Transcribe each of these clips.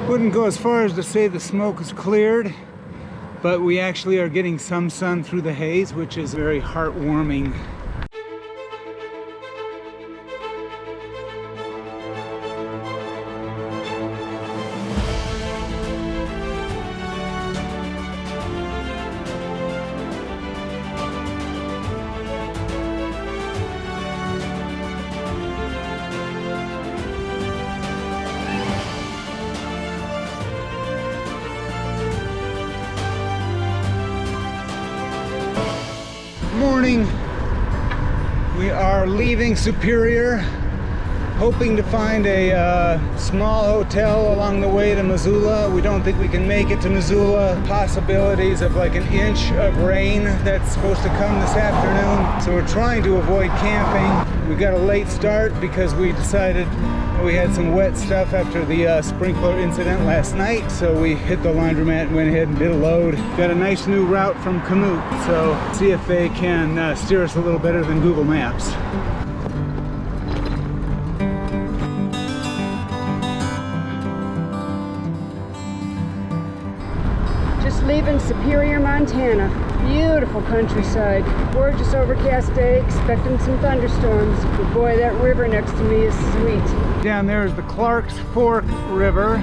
Wouldn't go as far as to say the smoke is cleared, but we actually are getting some sun through the haze, which is very heartwarming. Morning. We are leaving Superior, hoping to find a small hotel along the way to Missoula. We don't think we can make it to Missoula. Possibilities of like an inch of rain that's supposed to come this afternoon. So we're trying to avoid camping. We got a late start because we decided we had some wet stuff after the sprinkler incident last night. So we hit the laundromat and went ahead and did a load. Got a nice new route from Canute. So see if they can steer us a little better than Google Maps. Just leaving Superior, Montana. Beautiful countryside. Gorgeous overcast day, expecting some thunderstorms. But boy, that river next to me is sweet. Down there is the Clark's Fork River,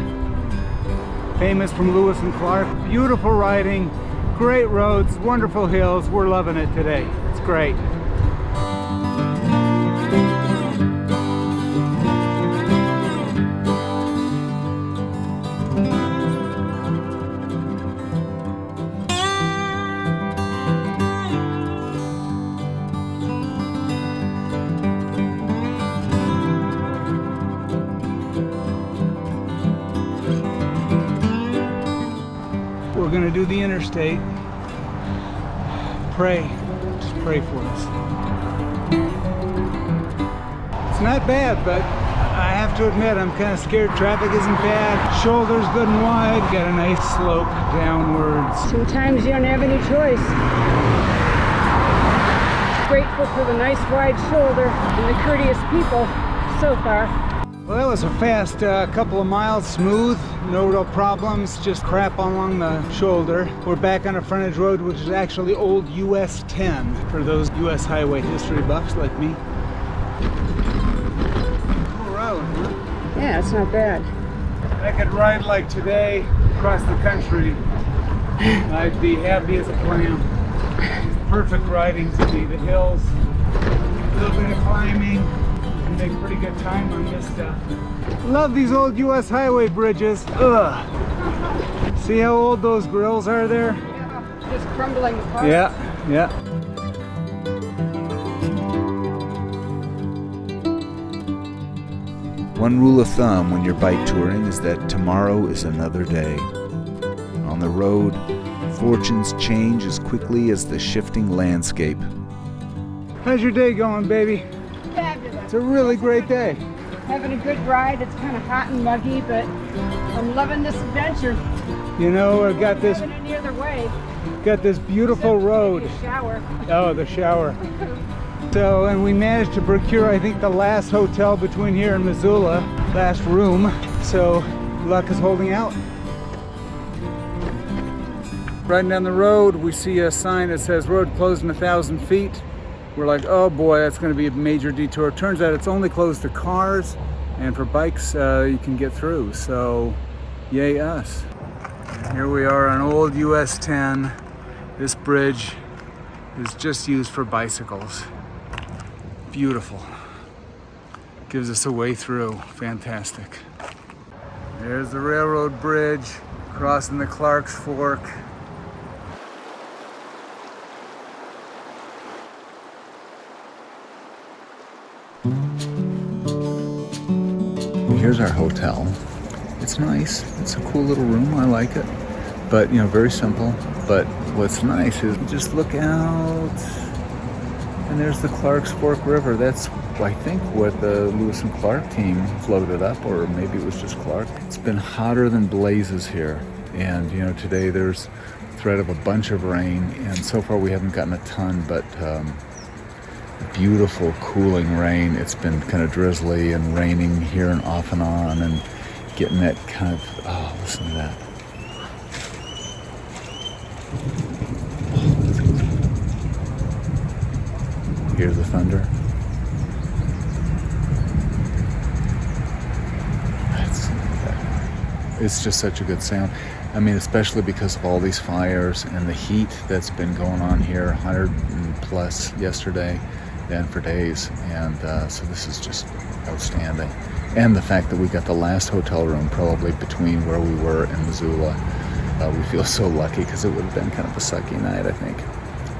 famous from Lewis and Clark. Beautiful riding, great roads, wonderful hills. We're loving it today. It's great. We're gonna do the interstate. Pray, just pray for us. It's not bad, but I have to admit I'm kind of scared. Traffic isn't bad. Shoulders good and wide. Got a nice slope downwards. Sometimes you don't have any choice. Grateful for the nice wide shoulder and the courteous people so far. Well, that was a fast couple of miles, smooth, no real problems, just crap along the shoulder. We're back on a frontage road, which is actually old US 10 for those US highway history buffs like me. Cool road, huh? Yeah, it's not bad. I could ride like today across the country. I'd be happy as a clam. It's perfect riding to me. The hills, a little bit of climbing. Make pretty good time on this stuff. Love these old US highway bridges. Ugh. See how old those grills are there? Yeah, just crumbling apart. Yeah, yeah. One rule of thumb when you're bike touring is that tomorrow is another day. On the road, fortunes change as quickly as the shifting landscape. How's your day going, baby? Fabulous. It's a really great day. Having a good ride. It's kind of hot and muggy, but I'm loving this adventure. You know, I've got this Having any other way. beautiful road. Maybe a shower. Oh, the shower. So, and we managed to procure, I think, the last hotel between here and Missoula, last room. So, luck is holding out. Riding down the road, we see a sign that says road closed in 1,000 feet. We're like, oh boy, that's going to be a major detour. Turns out it's only closed to cars, and for bikes, you can get through. So, yay us. Here we are on old US 10. This bridge is just used for bicycles. Beautiful. Gives us a way through. Fantastic. There's the railroad bridge crossing the Clark's Fork. Here's our hotel. It's nice. It's a cool little room. I like it. But, you know, very simple. But what's nice is just look out. And there's the Clark's Fork River. That's, I think, what the Lewis and Clark team floated up, or maybe it was just Clark. It's been hotter than blazes here. And, you know, today there's threat of a bunch of rain. And so far we haven't gotten a ton, but beautiful cooling rain. It's been kind of drizzly and raining here and off and on, and getting that kind of Oh, listen to that. Hear the thunder? It's just such a good sound. I mean, especially because of all these fires and the heat that's been going on here, 100 plus yesterday and for days. And so this is just outstanding. And the fact that we got the last hotel room probably between where we were and Missoula. We feel so lucky because it would have been kind of a sucky night, I think,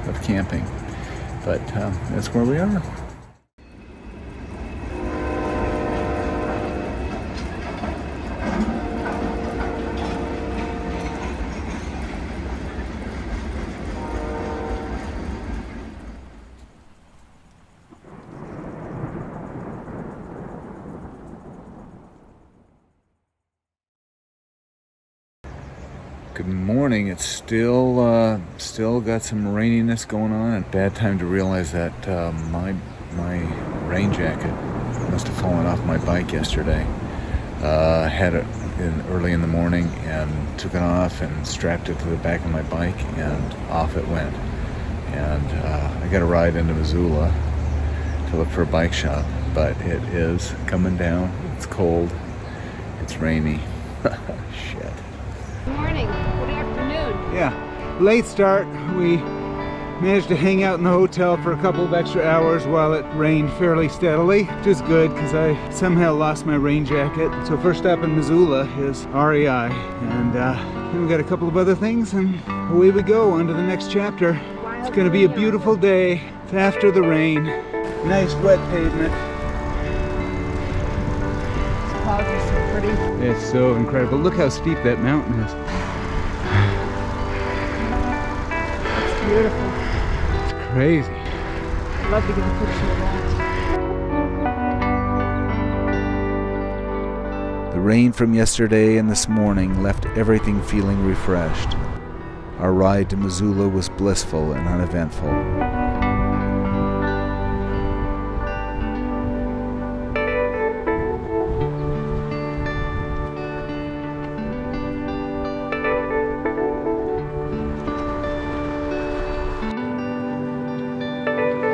of camping. But that's where we are. Good morning. It's still got some raininess going on. And bad time to realize that my rain jacket must have fallen off my bike yesterday. Had it early in the morning and took it off and strapped it to the back of my bike, and off it went. And I got a ride into Missoula to look for a bike shop, but it is coming down. It's cold. It's rainy. Shit. Good morning. Good afternoon. Yeah, late start. We managed to hang out in the hotel for a couple of extra hours while it rained fairly steadily, which is good because I somehow lost my rain jacket. So first stop in Missoula is REI, and then we got a couple of other things, and away we go on to the next chapter. It's going to be a beautiful day. It's after the rain. Nice wet pavement. Clouds are so pretty. It's so incredible. Look how steep that mountain is. It's beautiful. It's crazy. I'd love to get a picture of that. The rain from yesterday and this morning left everything feeling refreshed. Our ride to Missoula was blissful and uneventful.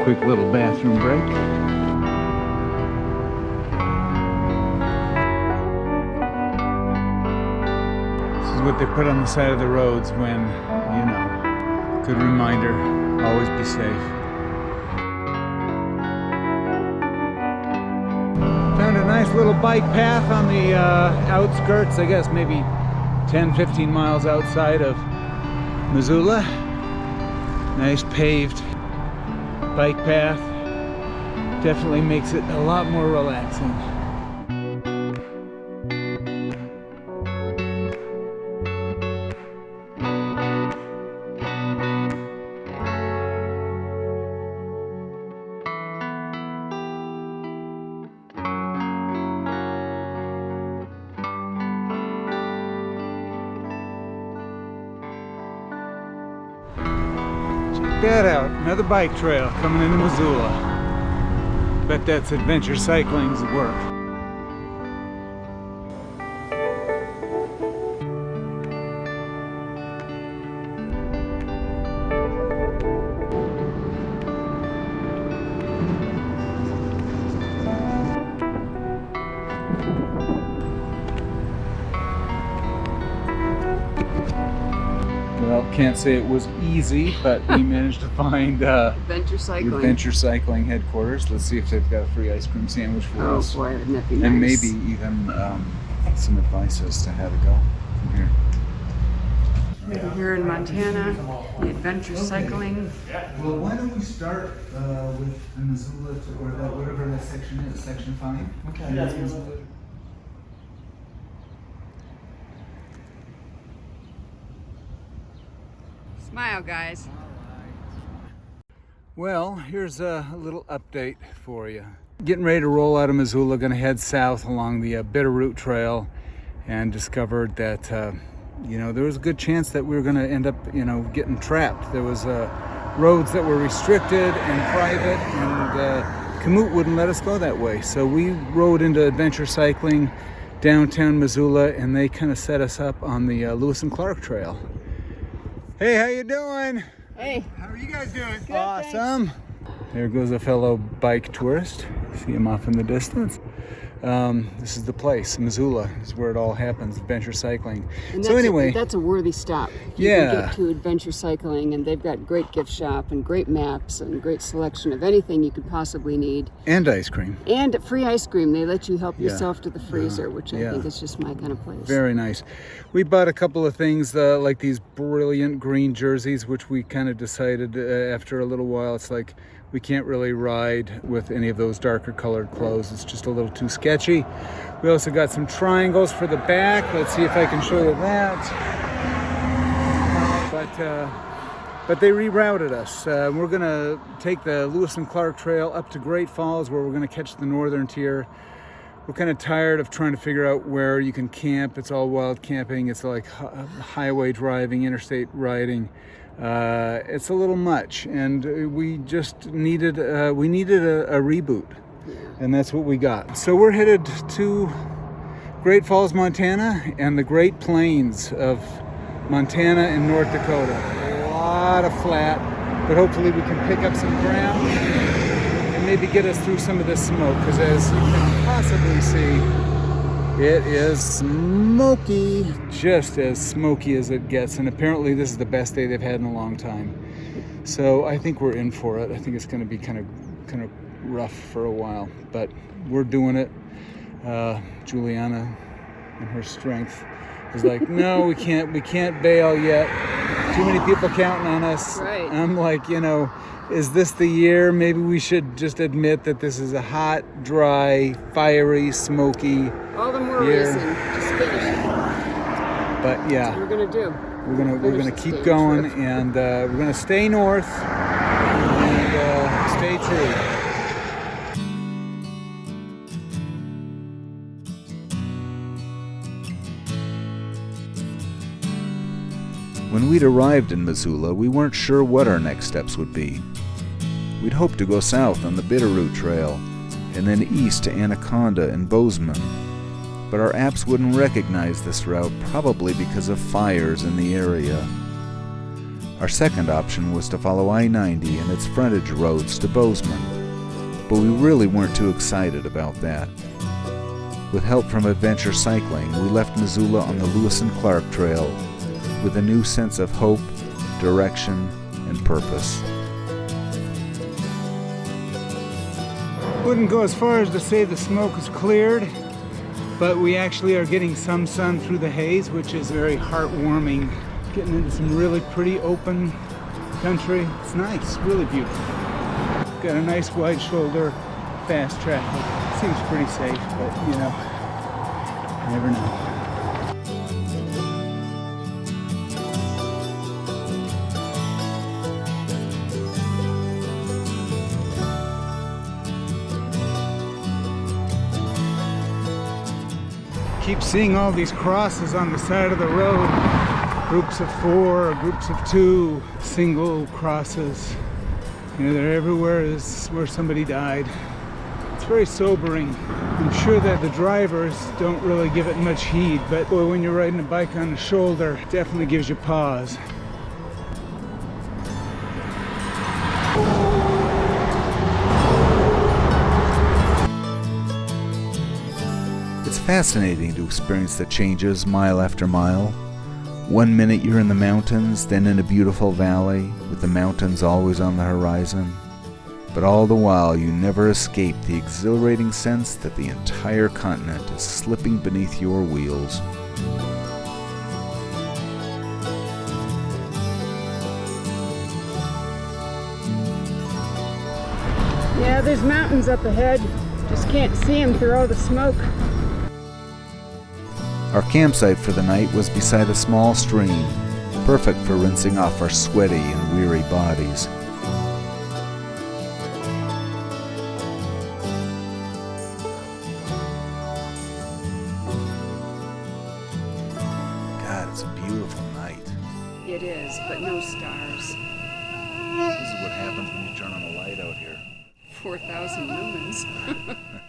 Quick little bathroom break. This is what they put on the side of the roads when, you know, good reminder, always be safe. Found a nice little bike path on the outskirts, I guess maybe 10-15 miles outside of Missoula. Nice paved bike path. Definitely makes it a lot more relaxing. Check that out, another bike trail coming into Missoula. Bet that's adventure cycling's work. Well, can't say it was easy, but we managed to find Adventure cycling. Adventure Cycling headquarters. Let's see if they've got a free ice cream sandwich for us. Oh boy, wouldn't that be nice? And maybe even some advice as to how to go from here. We're here in Montana, the Adventure Cycling. Well, why don't we start with the Missoula, or that, whatever that section is, section 5? Okay. That's Missoula. Smile, guys. Well, here's a little update for you. Getting ready to roll out of Missoula, gonna head south along the Bitterroot Trail, and discovered that you know, there was a good chance that we were gonna end up, you know, getting trapped. There was roads that were restricted and private, and Komoot wouldn't let us go that way. So we rode into Adventure Cycling downtown Missoula, and they kind of set us up on the Lewis and Clark Trail. Hey, how you doing? Hey. How are you guys doing? Good, Awesome. There goes a fellow bike tourist. See him off in the distance. This is the place. Missoula is where it all happens, adventure cycling. And So anyway, that's a worthy stop. You Yeah. can get to adventure cycling, and they've got great gift shop and great maps and great selection of anything you could possibly need. and ice cream. And free ice cream. They let you help Yeah. yourself to the freezer, which I Yeah. think is just my kind of place. Very nice. We bought a couple of things like these brilliant green jerseys, which we kind of decided after a little while, it's like we can't really ride with any of those darker colored clothes. It's just a little too sketchy. We also got some triangles for the back. Let's see if I can show you that. But they rerouted us. We're gonna take the Lewis and Clark Trail up to Great Falls, where we're gonna catch the northern tier. We're kind of tired of trying to figure out where you can camp. It's all wild camping. It's like highway driving, interstate riding. It's a little much, and we just needed a reboot, and that's what we got. So we're headed to Great Falls, Montana, and the Great Plains of Montana and North Dakota. A lot of flat, but hopefully we can pick up some ground and maybe get us through some of this smoke, because as you can possibly see, it is smoky, just as smoky as it gets, and apparently this is the best day they've had in a long time. So I think we're in for it. I think it's going to be kind of rough for a while, but we're doing it. Julianna, and her strength, is like, no, we can't bail yet. Too many people counting on us. Right. I'm like, is this the year? Maybe we should just admit that this is a hot, dry, fiery, smoky All the more year. reason. Just finish it. But yeah, That's what we're going to do. we're gonna Finish the keep stage going, trip. and we're gonna stay north and stay true. When we'd arrived in Missoula, we weren't sure what our next steps would be. We'd hoped to go south on the Bitterroot Trail, and then east to Anaconda and Bozeman. But our apps wouldn't recognize this route, probably because of fires in the area. Our second option was to follow I-90 and its frontage roads to Bozeman, but we really weren't too excited about that. With help from adventure cycling, we left Missoula on the Lewis and Clark Trail with a new sense of hope, direction, and purpose. Wouldn't go as far as to say the smoke is cleared, but we actually are getting some sun through the haze, which is very heartwarming. Getting into some really pretty open country. It's nice, really beautiful. Got a nice wide shoulder, fast traffic. Seems pretty safe, but you never know. Keep seeing all these crosses on the side of the road. Groups of 4 or groups of 2, single crosses. They're everywhere is where somebody died. It's very sobering. I'm sure that the drivers don't really give it much heed, but boy, when you're riding a bike on the shoulder, it definitely gives you pause. It's fascinating to experience the changes mile after mile. One minute you're in the mountains, then in a beautiful valley, with the mountains always on the horizon. But all the while you never escape the exhilarating sense that the entire continent is slipping beneath your wheels. Yeah, there's mountains up ahead. Just can't see them through all the smoke. Our campsite for the night was beside a small stream, perfect for rinsing off our sweaty and weary bodies. God, it's a beautiful night. It is, but no stars. This is what happens when you turn on a light out here. 4,000 lumens.